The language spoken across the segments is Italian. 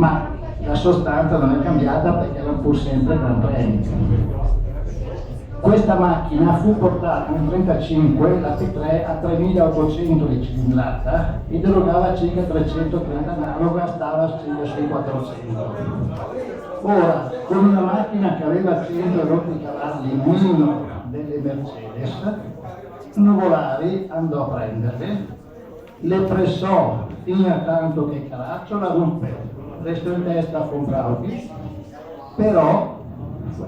ma la sostanza non è cambiata perché erano pur sempre Gran Premi. Questa macchina fu portata nel 1935, la P3, a 3800 di cilindrata ed erogava circa 330, analoga stava circa sui 400. Ora, con una macchina che aveva 100 rotti cavalli meno delle Mercedes, Nuvolari andò a prenderle, le pressò fino a tanto che Caracciolo la ruppe, restò in testa con Brauchi, però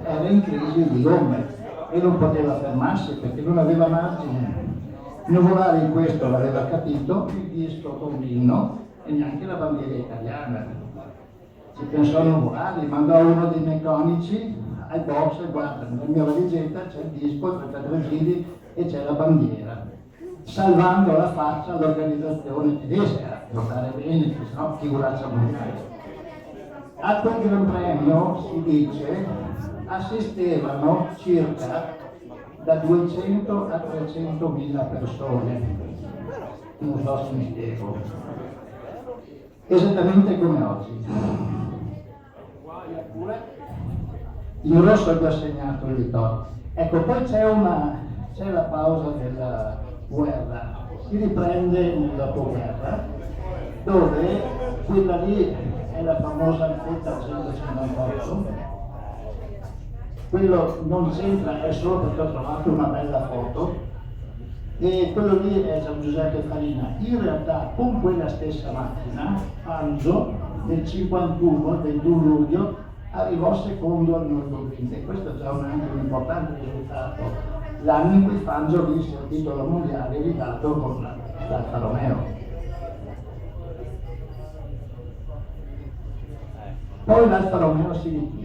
era in crisi di gomme e non poteva fermarsi perché non aveva margine. Nuvolari in questo l'aveva capito, il disco con l'inno e neanche la bandiera italiana. Ci pensò Nuvolari, mandò uno dei meccanici ai box e guarda, nella mia valigetta c'è il disco, 33 giri e c'è la bandiera, salvando la faccia all'organizzazione tedesca, a giocare bene, se no figuraccia mondiale. A quel Gran Premio, si dice, assistevano circa da 200 a 300 mila persone, non so se mi spiego, esattamente come oggi. In rosso gli ho segnato il vittorio. Ecco, poi c'è la pausa della guerra, si riprende nel dopoguerra, dove quella lì è la famosa Alfetta 158. Quello non c'entra, è solo perché ho trovato una bella foto, e quello lì è Gian Giuseppe Farina. In realtà con quella stessa macchina Fangio nel 51, il 21 luglio, arrivò secondo al Nürburgring, questo è già anche un importante risultato. L'anno in cui Fangio vinse il titolo mondiale ridato con l'Alfa Romeo. Poi l'Alfa Romeo si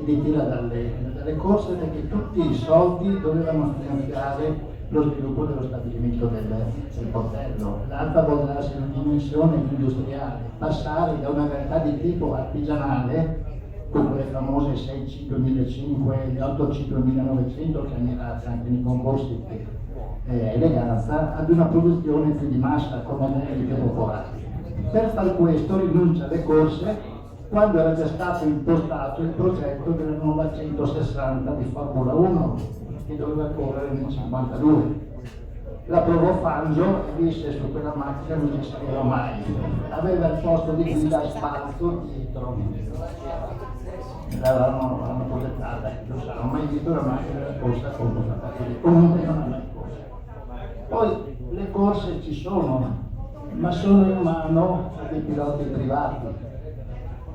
ritira dalle corse perché tutti i soldi dovevano finanziare lo sviluppo dello stabilimento del portello. L'Alfa voleva darsi una dimensione industriale, passare da una realtà di tipo artigianale, come le famose 65005, le 85900 che hanno mirate anche nei concorsi di eleganza, ad una produzione più di massa come modelli più popolari. Per far questo rinuncia alle corse quando era già stato impostato il progetto della nuova 160 di Formula 1 che doveva correre nel 52. La provò Fangio e disse su quella macchina non ci salirò mai. Aveva il posto di guida a spazio dietro. L'hanno progettata, non sarò mai visto una macchina da corsa con questa partita. Comunque non ha mai corso. Poi le corse ci sono, ma sono in mano a dei piloti privati.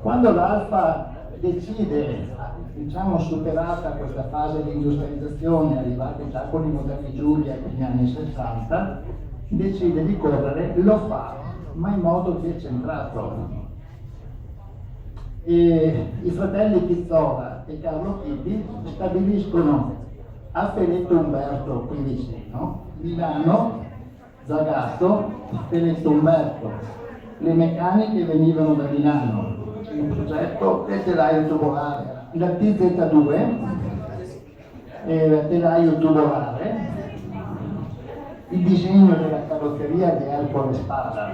Quando l'Alfa decide, diciamo superata questa fase di industrializzazione, arrivata già con i modelli Giulia negli anni 60, decide di correre, lo fa, ma in modo decentrato. E i fratelli Pizzola e Carlo Pitti stabiliscono a Feletto Umberto, qui vicino, Milano, Zagato, Feletto Umberto. Le meccaniche venivano da Milano. Il progetto del telaio tubolare, la TZ2, telaio tubolare, il disegno della carrozzeria di Ercole Spada.